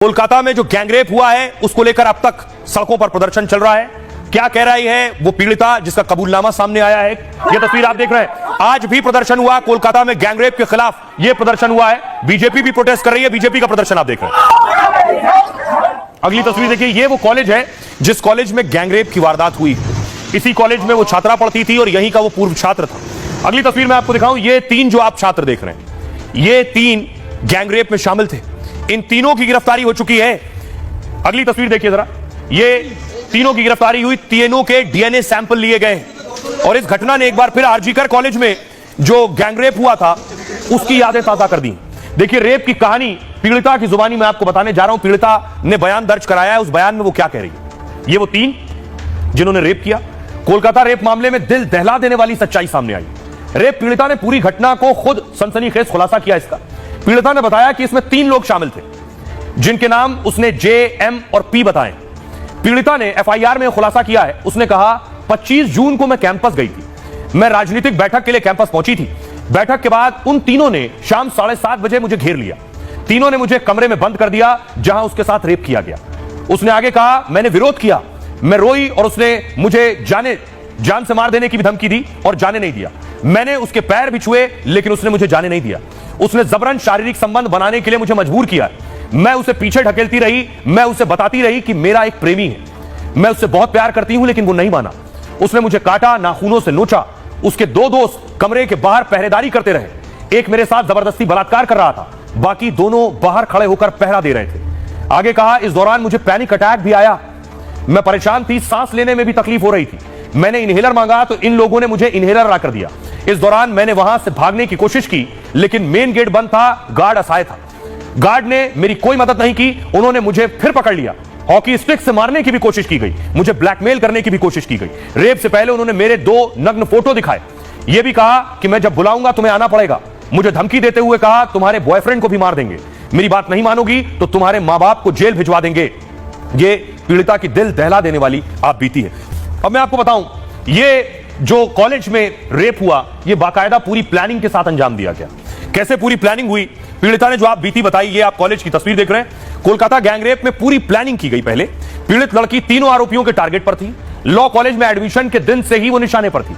कोलकाता में जो गैंगरेप हुआ है उसको लेकर अब तक सड़कों पर प्रदर्शन चल रहा है। क्या कह रही है वो पीड़िता जिसका कबूलनामा सामने आया है, ये तस्वीर आप देख रहे हैं। आज भी प्रदर्शन हुआ कोलकाता में गैंगरेप के खिलाफ, ये प्रदर्शन हुआ है। बीजेपी भी प्रोटेस्ट कर रही है, बीजेपी का प्रदर्शन आप देख रहे हैं। अगली तस्वीर देखिए, ये वो कॉलेज है जिस कॉलेज में गैंगरेप की वारदात हुई। इसी कॉलेज में वो छात्रा पढ़ती थी और यहीं का वो पूर्व छात्र था। अगली तस्वीर में आपको दिखाऊं, ये तीन जो आप छात्र देख रहे हैं, ये तीन गैंगरेप में शामिल थे। इन तीनों की गिरफ्तारी हो चुकी है। अगली तस्वीर देखिए जरा, ये तीनों की गिरफ्तारी हुई, तीनों के डीएनए सैंपल लिए गए और इस घटना ने एक बार फिर आरजीकर कॉलेज में जो गैंगरेप हुआ था उसकी यादें ताजा कर दी। देखिए, रेप की कहानी पीड़िता की जुबानी में आपको बताने जा रहा हूं। पीड़िता ने बयान दर्ज कराया है, उस बयान में वो क्या कह रही है। ये वो तीन जिन्होंने रेप किया। कोलकाता रेप मामले में दिल दहला देने वाली सच्चाई सामने आई। रेप पीड़िता ने पूरी घटना को खुद सनसनीखेज खुलासा किया इसका। पीड़िता ने बताया कि इसमें तीन लोग शामिल थे जिनके नाम उसने जे, एम और पी बताए। पीड़िता ने एफआईआर में खुलासा किया है। उसने कहा 25 जून को मैं कैंपस गई थी। मैं राजनीतिक बैठक के लिए कैंपस पहुंची थी। बैठक के बाद उन तीनों ने शाम 7:30 बजे मुझे घेर लिया। तीनों ने मुझे कमरे में बंद कर दिया जहां उसके साथ रेप किया गया। उसने आगे कहा, मैंने विरोध किया, मैं रोई और उसने मुझे जान से मार देने की भी धमकी दी और जाने नहीं दिया। मैंने उसके पैर भी छुए लेकिन उसने मुझे जाने नहीं दिया। उसने जबरन शारीरिक संबंध बनाने के लिए मुझे मजबूर किया। मैं उसे पीछे ढकेलती रही, मैं उसे बताती रही कि मेरा एक प्रेमी है, मैं उससे बहुत प्यार करती हूं, लेकिन वो नहीं माना। उसने मुझे काटा, नाखूनों से नोचा। उसके दो दोस्त कमरे के बाहर पहरेदारी करते रहे। एक मेरे साथ जबरदस्ती बलात्कार कर रहा था, बाकी दोनों बाहर खड़े होकर पहरा दे रहे थे। आगे कहा, इस दौरान मुझे पैनिक अटैक भी आया। मैं परेशान थी, सांस लेने में भी तकलीफ हो रही थी। मैंने इनहेलर मांगा तो इन लोगों ने मुझे इनहेलर ला कर दिया। इस दौरान मैंने वहां से भागने की कोशिश की लेकिन मेन गेट बंद था, गार्ड असहाय था। गार्ड ने मेरी कोई मदद नहीं की। उन्होंने मुझे फिर पकड़ लिया। हॉकी स्टिक से मारने की भी कोशिश की गई, मुझे ब्लैकमेल करने की भी कोशिश की गई। रेप से पहले उन्होंने मेरे 2 नग्न फोटो दिखाए। यह भी कहा कि मैं जब बुलाऊंगा तुम्हें आना पड़ेगा। मुझे धमकी देते हुए कहा, तुम्हारे बॉयफ्रेंड को भी मार देंगे, मेरी बात नहीं मानोगी तो तुम्हारे मां बाप को जेल भिजवा देंगे। यह पीड़िता की दिल दहला देने वाली आप बीती है। अब मैं आपको बताऊं, ये जो कॉलेज में रेप हुआ, यह बाकायदा पूरी प्लानिंग के साथ अंजाम दिया गया। कैसे पूरी प्लानिंग हुई, पीड़िता ने जो आप बीती बताई, ये आप कॉलेज की तस्वीर देख रहे हैं। कोलकाता गैंगरेप में पूरी प्लानिंग की गई। पहले पीड़ित लड़की तीनों आरोपियों के टारगेट पर थी। लॉ कॉलेज में एडमिशन के दिन से ही वो निशाने पर थी।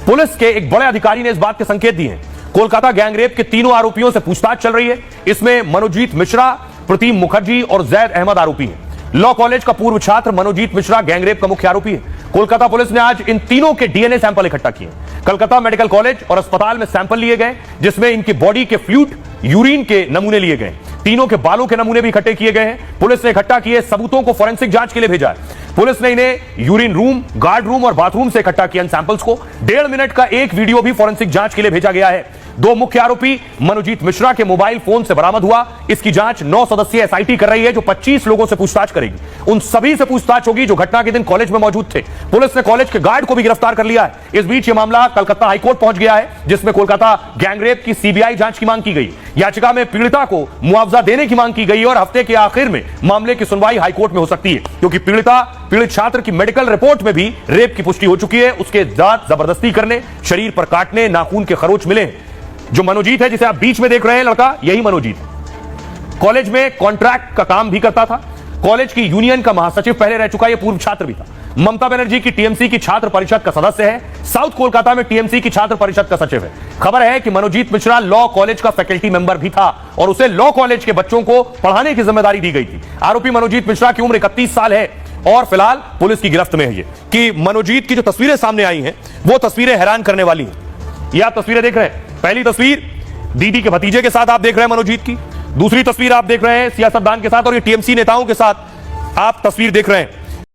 पुलिस के एक बड़े अधिकारी ने इस बात के संकेत दिए हैं। कोलकाता गैंगरेप के तीनों आरोपियों से पूछताछ चल रही है। इसमें मनोजीत मिश्रा, प्रतिम मुखर्जी और जैद अहमद आरोपी हैं। लॉ कॉलेज का पूर्व छात्र मनोजीत मिश्रा गैंगरेप का मुख्य आरोपी है। कोलकाता पुलिस ने आज इन तीनों के डीएनए सैंपल इकट्ठा किए। कलकत्ता मेडिकल कॉलेज और अस्पताल में सैंपल लिए गए जिसमें इनकी बॉडी के फ्लूइड, यूरिन के नमूने लिए गए। तीनों के बालों के नमूने भी इकट्ठे किए गए हैं। पुलिस ने इकट्ठा किए सबूतों को फोरेंसिक जांच के लिए भेजा है। पुलिस ने इन्हें यूरिन रूम, गार्ड रूम और बाथरूम से इकट्ठा किया। इन सैंपल्स को 1.5 मिनट का एक वीडियो भी फोरेंसिक जांच के लिए भेजा गया है। 2 मुख्य आरोपी मनोजीत मिश्रा के मोबाइल फोन से बरामद हुआ। इसकी जांच 9 सदस्यीय एसआईटी कर रही है जो 25 लोगों से पूछताछ करेगी। उन सभी से पूछताछ होगी जो घटना के दिन कॉलेज में मौजूद थे। पुलिस ने कॉलेज के गार्ड को भी गिरफ्तार कर लिया है। इस बीच यह मामला कलकत्ता हाईकोर्ट पहुंच गया है जिसमें कोलकाता गैंगरेप की सीबीआई जांच की मांग की गई। याचिका में पीड़िता को मुआवजा देने की मांग की गई और हफ्ते के आखिर में मामले की सुनवाई हाईकोर्ट में हो सकती है, क्योंकि पीड़ित छात्र की मेडिकल रिपोर्ट में भी रेप की पुष्टि हो चुकी है। उसके दांत जबरदस्ती करने, शरीर पर काटने, नाखून के खरोच मिले। जो मनोजीत है जिसे आप बीच में देख रहे हैं लड़का, यही मनोजीत कॉलेज में कॉन्ट्रैक्ट का काम भी करता था। कॉलेज की यूनियन का महासचिव पहले रह चुका, यह पूर्व छात्र भी था। ममता बनर्जी की टीएमसी की छात्र परिषद का सदस्य है। साउथ कोलकाता में टीएमसी की छात्र परिषद का सचिव है। खबर है कि मनोजीत मिश्रा लॉ कॉलेज का फैकल्टी मेंबर भी था और उसे लॉ कॉलेज के बच्चों को पढ़ाने की जिम्मेदारी दी गई थी। आरोपी मनोजीत मिश्रा की उम्र 31 साल है और फिलहाल पुलिस की गिरफ्त में है। ये कि मनोजीत की जो तस्वीरें सामने आई हैं वो तस्वीरें हैरान करने वाली हैं। ये आप तस्वीरें देख रहे हैं। पहली तस्वीर दीदी के भतीजे के साथ आप देख रहे हैं मनोजीत की। दूसरी तस्वीर आप देख रहे हैं सियासतदान के साथ और ये टीएमसी नेताओं के साथ आप तस्वीर देख रहे हैं।